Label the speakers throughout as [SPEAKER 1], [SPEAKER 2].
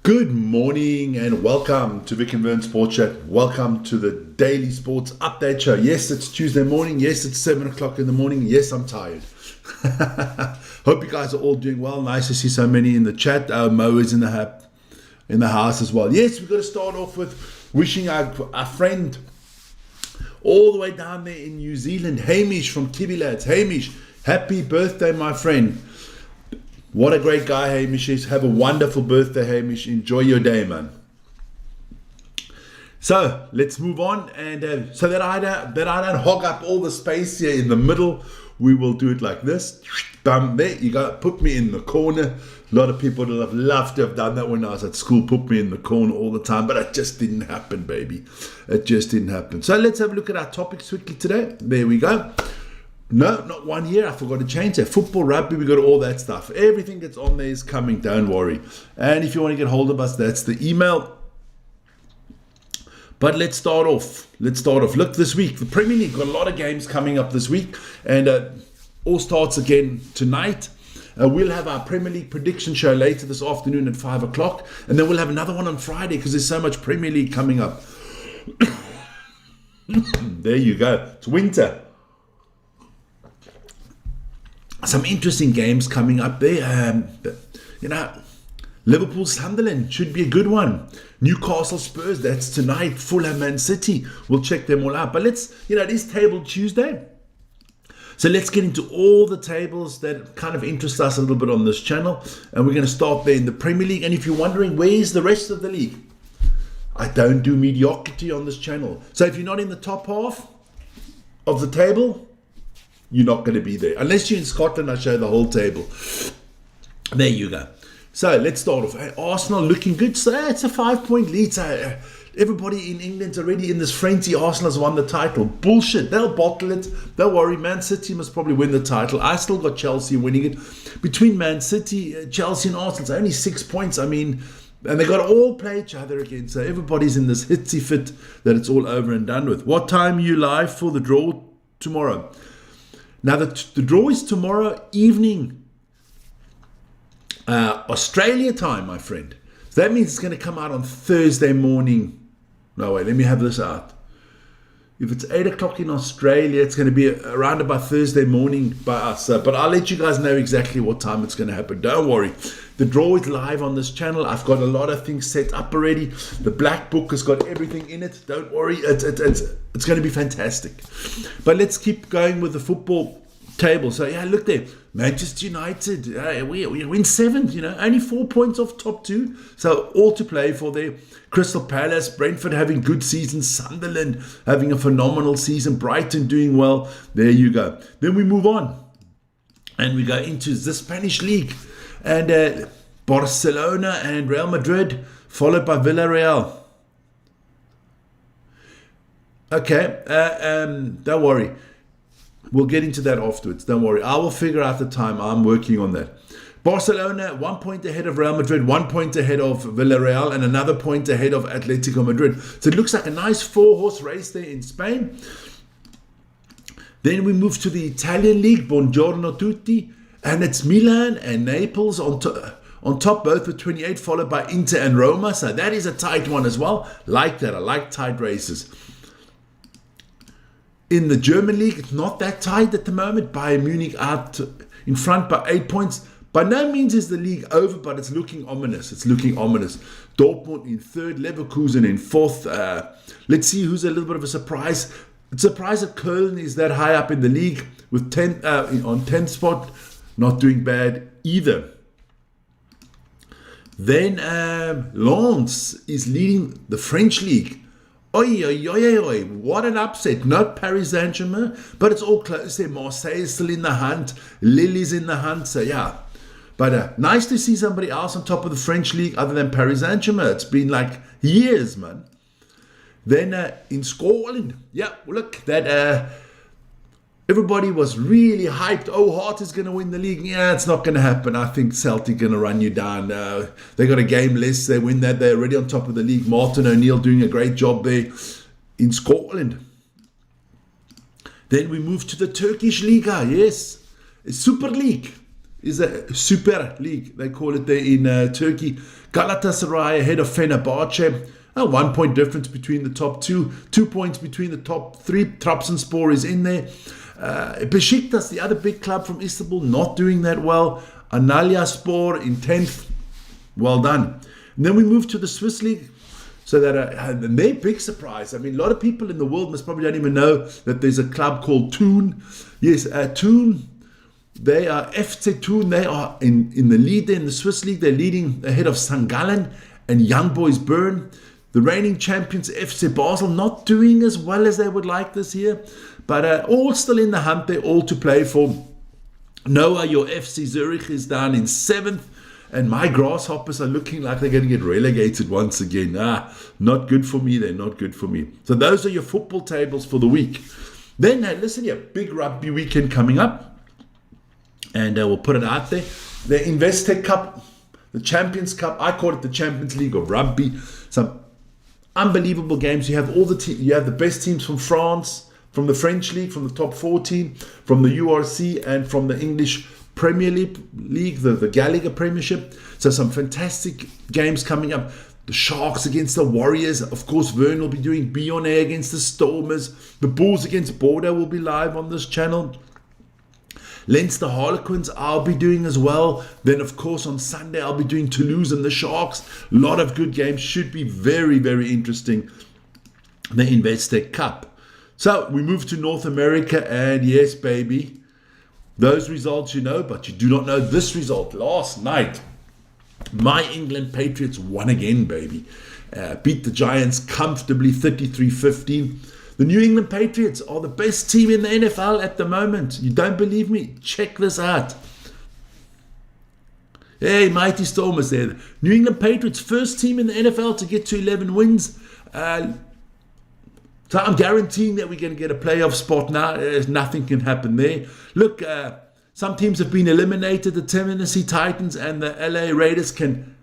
[SPEAKER 1] Good morning and welcome to Vic and Vern Sports Chat. Welcome to the Daily Sports Update Show. Yes, it's Tuesday morning. Yes, it's 7 o'clock in the morning. Yes, I'm tired. Hope you guys are all doing well. Nice to see so many in the chat. Mo is in the house as well. Yes, we've got to start off with wishing our friend all the way down there in New Zealand, Hamish from Kiwi Lads. Hamish, happy birthday, my friend. What a great guy Hamish is. Have a wonderful birthday, Hamish. Enjoy your day, man. So let's move on, and so that I don't hog up all the space here in the middle, we will do it like this. Bam, there you go. Put me in the corner. A lot of people would have loved to have done that when I was at school. Put me in the corner all the time, but it just didn't happen, baby. It just didn't happen. So let's have a look at our topics quickly today. There we go. No, not 1 year. I forgot to change that. Football, rugby, we got all that stuff. Everything that's on there is coming. Don't worry. And if you want to get hold of us, that's the email. But let's start off. Look, this week, the Premier League got a lot of games coming up this week. And all starts again tonight. We'll have our Premier League prediction show later this afternoon at 5 o'clock. And then we'll have another one on Friday because there's so much Premier League coming up. There you go. It's winter. Some interesting games coming up there. Liverpool Sunderland should be a good one. Newcastle Spurs, that's tonight. Fulham Man City, we'll check them all out. But it is Table Tuesday. So let's get into all the tables that kind of interest us a little bit on this channel. And we're going to start there in the Premier League. And if you're wondering, where's the rest of the league? I don't do mediocrity on this channel. So if you're not in the top half of the table, you're not going to be there. Unless you're in Scotland, I show the whole table. There you go. So let's start off. Arsenal looking good. So it's a 5-point lead. So everybody in England's already in this frenzy. Arsenal has won the title. Bullshit. They'll bottle it. Don't worry. Man City must probably win the title. I still got Chelsea winning it. Between Man City, Chelsea and Arsenal, it's only 6 points. I mean, and they got to all play each other again. So everybody's in this hitsy fit that it's all over and done with. What time are you live for the draw tomorrow? Now, the draw is tomorrow evening, Australia time, my friend. So that means it's going to come out on Thursday morning. No, wait, let me have this out. If it's 8 o'clock in Australia, it's going to be around about Thursday morning by us. But I'll let you guys know exactly what time it's going to happen. Don't worry. The draw is live on this channel. I've got a lot of things set up already. The black book has got everything in it. Don't worry. It's going to be fantastic. But let's keep going with the football table. So, yeah, look there. Manchester United, we win 7th, only 4 points off top 2. So all to play for there. Crystal Palace, Brentford having good seasons, Sunderland having a phenomenal season, Brighton doing well. There you go. Then we move on and we go into the Spanish league. And Barcelona and Real Madrid, followed by Villarreal. Okay, don't worry. We'll get into that afterwards. Don't worry. I will figure out the time. I'm working on that. Barcelona, 1 point ahead of Real Madrid, 1 point ahead of Villarreal, and another point ahead of Atletico Madrid. So it looks like a nice 4-horse race there in Spain. Then we move to the Italian league. Buongiorno tutti. And it's Milan and Naples on top, both with 28, followed by Inter and Roma. So that is a tight one as well. Like that. I like tight races. In the German league, it's not that tight at the moment. Bayern Munich out in front by 8 points. By no means is the league over, but it's looking ominous. Dortmund in 3rd, Leverkusen in 4th. Let's see who's a little bit of a surprise. It's a surprise that Köln is that high up in the league with on 10th spot. Not doing bad either. Then Lens is leading the French league. Oi, oi, oi, oi, what an upset. Not Paris Saint-Germain, but it's all close there. Marseille is still in the hunt. Lille's in the hunt, so yeah. But nice to see somebody else on top of the French league other than Paris Saint-Germain. It's been like years, man. Then in Scotland, yeah, look, that everybody was really hyped. Oh, Hart is going to win the league. Yeah, it's not going to happen. I think Celtic going to run you down. They got a game less. They win that. They're already on top of the league. Martin O'Neill doing a great job there in Scotland. Then we move to the Turkish Liga. Yes, Super League. is a Super League, they call it there in Turkey. Galatasaray ahead of Fenerbahce. A 1 point difference between the top two. 2 points between the top three. Trabzonspor is in there. Besiktas, the other big club from Istanbul, not doing that well. Antalyaspor in 10th. Well done. And then we move to the Swiss League. So that and their big surprise. I mean, a lot of people in the world must probably don't even know that there's a club called Thun. Yes, Thun. They are FC Thun. They are in the lead there in the Swiss League. They're leading ahead of St. Gallen and Young Boys Bern. The reigning champions FC Basel not doing as well as they would like this year, but all still in the hunt. They're all to play for. Noah, your FC Zurich is down in 7th, and my Grasshoppers are looking like they're going to get relegated once again. Not good for me. They're not good for me. So those are your football tables for the week. Then, listen here, big rugby weekend coming up, and we'll put it out there. The Investec Cup, the Champions Cup. I call it the Champions League of Rugby. Some unbelievable games. You have you have the best teams from France, from the French League, from the top 14, from the URC, and from the English Premier League, the Gallagher Premiership. So some fantastic games coming up. The Sharks against the Warriors. Of course, Vern will be doing Bionnet against the Stormers. The Bulls against Bordeaux will be live on this channel. Leinster Harlequins I'll be doing as well. Then, of course, on Sunday I'll be doing Toulouse and the Sharks. A lot of good games. Should be very, very interesting. The Investec Cup. So we move to North America, and yes, baby, those results you know, but you do not know this result. Last night, my England Patriots won again, baby. Beat the Giants comfortably, 33-15. The New England Patriots are the best team in the NFL at the moment. You don't believe me? Check this out. Hey, Mighty Stormers there. New England Patriots, first team in the NFL to get to 11 wins. So I'm guaranteeing that we're going to get a playoff spot now. Nothing can happen there. Look, some teams have been eliminated. The Tennessee Titans and the LA Raiders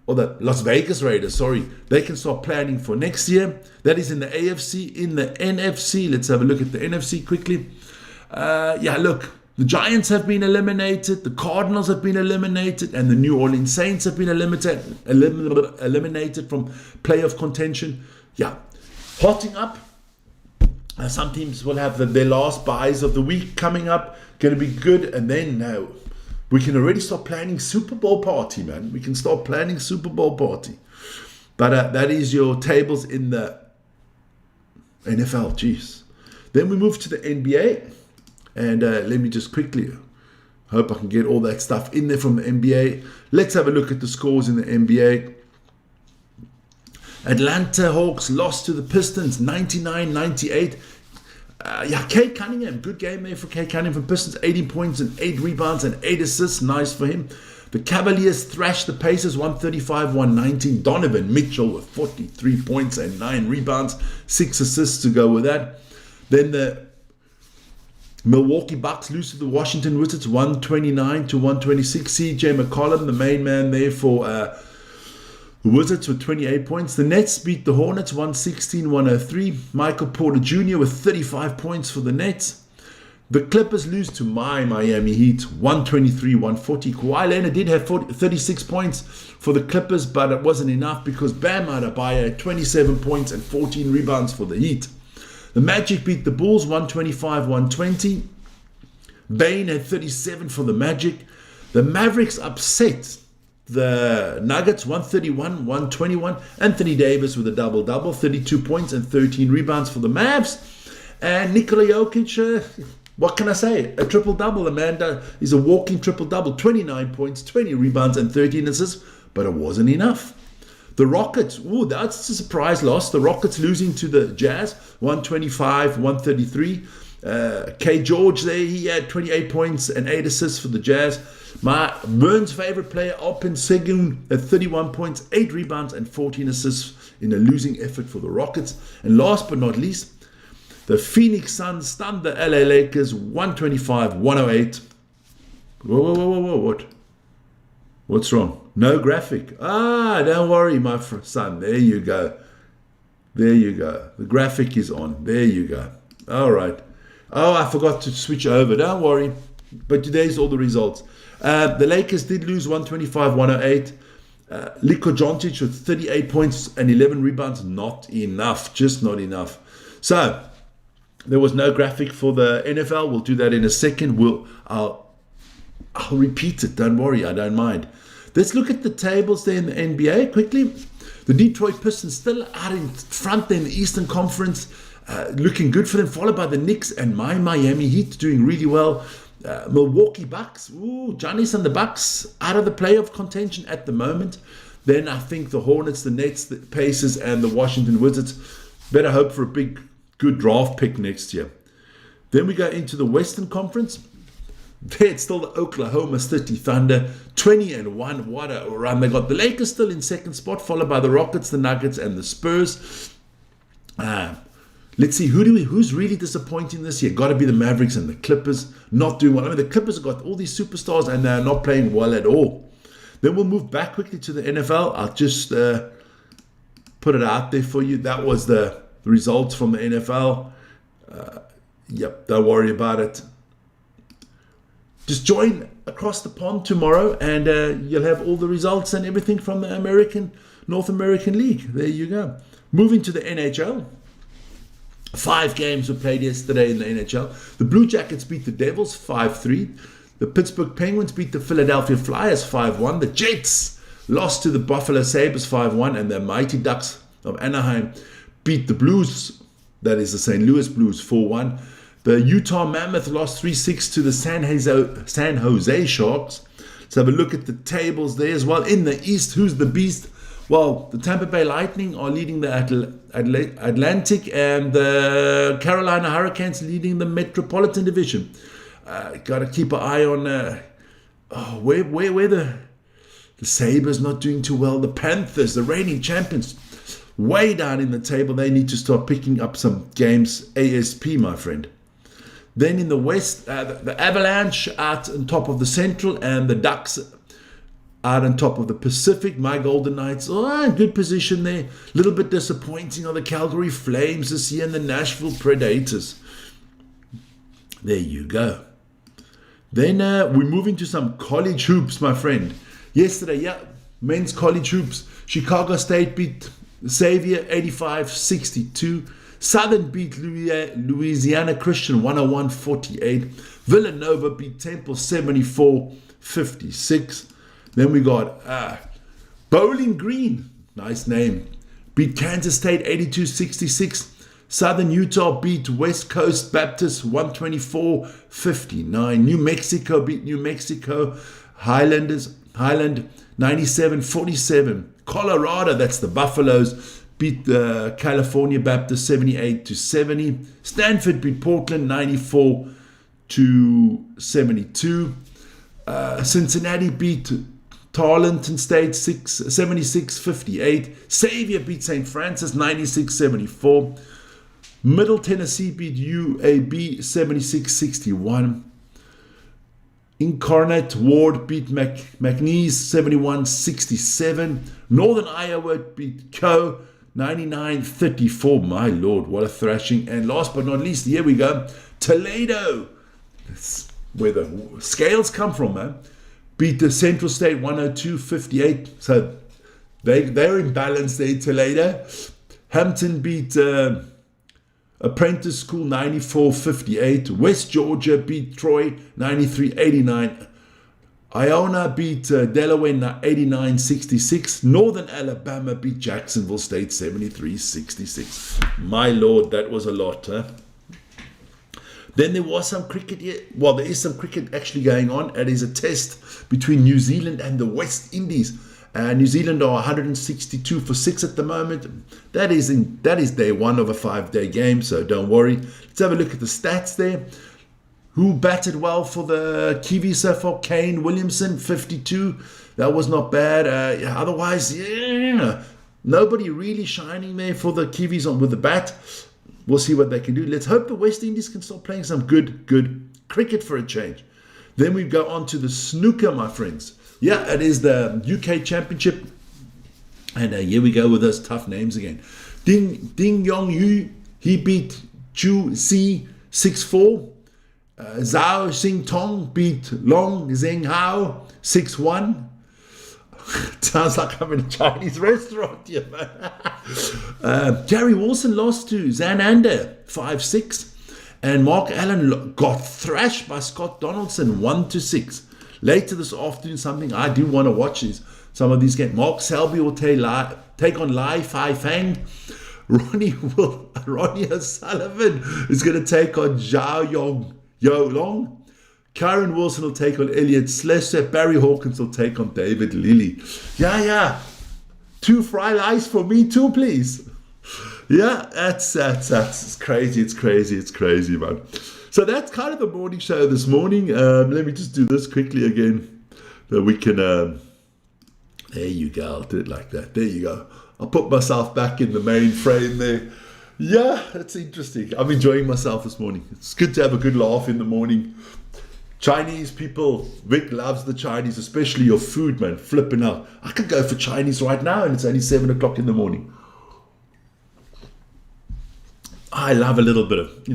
[SPEAKER 1] or the Las Vegas Raiders, sorry, they can start planning for next year. That is in the AFC. In the NFC, let's have a look at the NFC quickly. Look, the Giants have been eliminated, the Cardinals have been eliminated, and the New Orleans Saints have been eliminated from playoff contention. Yeah, hotting up. Some teams will have their last buys of the week coming up. Going to be good, and then we can already start planning Super Bowl party, man. We can start planning Super Bowl party. But that is your tables in the NFL. Jeez. Then we move to the NBA. And let me just quickly, hope I can get all that stuff in there from the NBA. Let's have a look at the scores in the NBA. Atlanta Hawks lost to the Pistons 99-98. Kate Cunningham, good game there for Kate Cunningham from Pistons, 18 points and 8 rebounds and 8 assists, nice for him. The Cavaliers thrashed the Pacers 135-119. Donovan Mitchell with 43 points and 9 rebounds, 6 assists to go with that. Then the Milwaukee Bucks lose to the Washington Wizards 129-126. CJ McCollum, the main man there for the Wizards with 28 points. The Nets beat the Hornets 116-103. Michael Porter Jr. with 35 points for the Nets. The Clippers lose to my Miami Heat 123-140. Kawhi Leonard did have 36 points for the Clippers, but it wasn't enough because Bam Adebayo had 27 points and 14 rebounds for the Heat. The Magic beat the Bulls 125-120. Bane had 37 for the Magic. The Mavericks upset the Nuggets 131-121. Anthony Davis with a double-double, 32 points and 13 rebounds for the Mavs. And Nikola Jokic, what can I say? A triple-double. The man is a walking triple-double, 29 points, 20 rebounds and 13 assists, but it wasn't enough. The Rockets, that's a surprise loss. The Rockets losing to the Jazz, 125-133. K. George there, he had 28 points and 8 assists for the Jazz. Vern's favorite player, Alpin Sengun, at 31 points, 8 rebounds and 14 assists in a losing effort for the Rockets. And last but not least, the Phoenix Suns stunned the LA Lakers 125-108. Whoa, what? What's wrong? No graphic. Don't worry, my son. There you go. The graphic is on. There you go. All right. Oh, I forgot to switch over. Don't worry. But there's all the results. The Lakers did lose 125-108. Liko Doncic with 38 points and 11 rebounds. Not enough. Just not enough. So, there was no graphic for the NFL. We'll do that in a second. I'll repeat it. Don't worry. I don't mind. Let's look at the tables there in the NBA quickly. The Detroit Pistons still out in front there in the Eastern Conference. Looking good for them. Followed by the Knicks and my Miami Heat doing really well. Milwaukee Bucks, Giannis and the Bucks out of the playoff contention at the moment. Then I think the Hornets, the Nets, the Pacers, and the Washington Wizards better hope for a big, good draft pick next year. Then we go into the Western Conference. There it's still the Oklahoma City Thunder, 20-1. What a run they got. The Lakers still in second spot, followed by the Rockets, the Nuggets, and the Spurs. Let's see, who's really disappointing this year? Got to be the Mavericks and the Clippers, not doing well. I mean, the Clippers have got all these superstars and they're not playing well at all. Then we'll move back quickly to the NFL. I'll just put it out there for you. That was the results from the NFL. Yep, don't worry about it. Just join across the pond tomorrow and you'll have all the results and everything from the North American League. There you go. Moving to the NHL. 5 games were played yesterday in the NHL. The Blue Jackets beat the Devils 5-3. The Pittsburgh Penguins beat the Philadelphia Flyers 5-1. The Jets lost to the Buffalo Sabres 5-1. And the Mighty Ducks of Anaheim beat the Blues, that is the St. Louis Blues, 4-1. The Utah Mammoth lost 3-6 to the San Jose Sharks. Let's have a look at the tables there as well. In the East, who's the beast? Well, the Tampa Bay Lightning are leading the Atlantic and the Carolina Hurricanes leading the Metropolitan Division. Got to keep an eye on where the Sabres not doing too well. The Panthers, the reigning champions, way down in the table. They need to start picking up some games ASP, my friend. Then in the West, the Avalanche out on top of the Central and the Ducks out on top of the Pacific. My Golden Knights, good position there. A little bit disappointing on the Calgary Flames this year and the Nashville Predators. There you go. Then we're moving to some college hoops, my friend. Yesterday, men's college hoops. Chicago State beat Xavier 85-62. Southern beat Louisiana Christian 101-48. Villanova beat Temple 74-56. Then we got Bowling Green, nice name, beat Kansas State 82-66. Southern Utah beat West Coast Baptist 124-59. New Mexico beat New Mexico Highland 97-47. Colorado, that's the Buffaloes, beat the California Baptist 78-70. Stanford beat Portland 94-72. Cincinnati beat Tarleton State 76-58. Xavier beat St. Francis 96-74. Middle Tennessee beat UAB 76-61. Incarnate Ward beat McNeese 71-67. Northern Iowa beat Co 99-34. My Lord, what a thrashing. And last but not least, here we go. Toledo. That's where the scales come from, man. Beat the Central State 102-58. So they're in balance there, Toledo. Hampton beat Apprentice School 94-58. West Georgia beat Troy 93-89. Iona beat Delaware 89-66. Northern Alabama beat Jacksonville State 73-66. My Lord, that was a lot, huh? Then there was some cricket here. Well, there is some cricket actually going on. It is a test between New Zealand and the West Indies. New Zealand are 162 for 6 at the moment. That is day 1 of a 5-day game, so don't worry. Let's have a look at the stats there. Who batted well for the Kiwis so far? Kane Williamson, 52. That was not bad. Otherwise, nobody really shining there for the Kiwis with the bat. We'll see what they can do. Let's hope the West Indies can start playing some good cricket for a change. Then we go on to the snooker, my friends. Yeah, it is the UK Championship. And here we go with those tough names again. Ding Yong Yu, he beat Chu Si 6-4. Zhao Xing Tong beat Long Zheng Hao 6-1. Sounds like I'm in a Chinese restaurant here, man. Gary Wilson lost to Zanander 5-6. And Mark Allen got thrashed by Scott Donaldson 1-6. Later this afternoon, something I do want to watch is some of these games. Mark Selby will take on Lai Fai Fang. Ronnie O'Sullivan is going to take on Zhao Yo Long. Karen Wilson will take on Elliot Slesser. Barry Hawkins will take on David Lilly. Yeah. 2 fried ice for me too, please. Yeah, that's crazy. It's crazy, man. So that's kind of the morning show this morning. Let me just do this quickly again. That we can. There you go. I'll do it like that. There you go. I'll put myself back in the main frame there. Yeah, that's interesting. I'm enjoying myself this morning. It's good to have a good laugh in the morning. Chinese people, Vic loves the Chinese, especially your food, man. Flipping out. I could go for Chinese right now, and it's only 7 o'clock in the morning. I love a little bit of,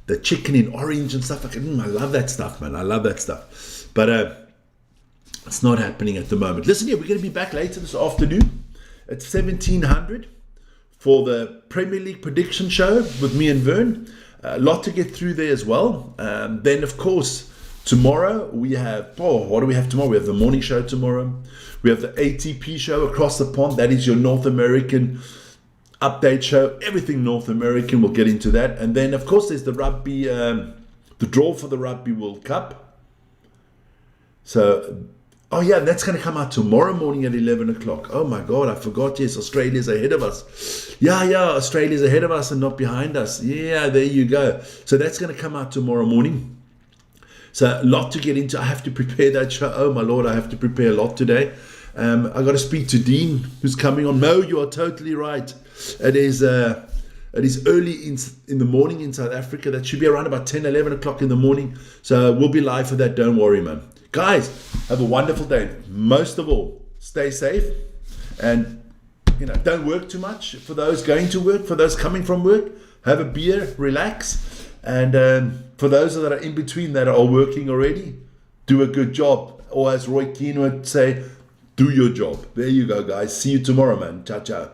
[SPEAKER 1] the chicken in orange and stuff like that. I love that stuff, man. I love that stuff. But it's not happening at the moment. Listen here, we're going to be back later this afternoon at 1700 for the Premier League prediction show with me and Vern. A lot to get through there as well. Then, of course, tomorrow we have, what do we have tomorrow? We have the morning show tomorrow. We have the ATP show across the pond. That is your North American update show. Everything North American. We'll get into that. And then, of course, there's the rugby, the draw for the Rugby World Cup. So, that's going to come out tomorrow morning at 11 o'clock. Oh my God, I forgot. Yes, Australia's ahead of us. Yeah, Australia's ahead of us and not behind us. Yeah, there you go. So that's going to come out tomorrow morning. So a lot to get into. I have to prepare that show. Oh my Lord, I have to prepare a lot today. I got to speak to Dean, who's coming on. Mo, you are totally right. It is early in the morning in South Africa. That should be around about 10, 11 o'clock in the morning. So we'll be live for that. Don't worry, man. Guys, have a wonderful day. Most of all, stay safe and don't work too much. For those going to work, for those coming from work, have a beer, relax. And for those that are in between that are working already, do a good job. Or as Roy Keane would say, do your job. There you go, guys. See you tomorrow, man. Ciao, ciao.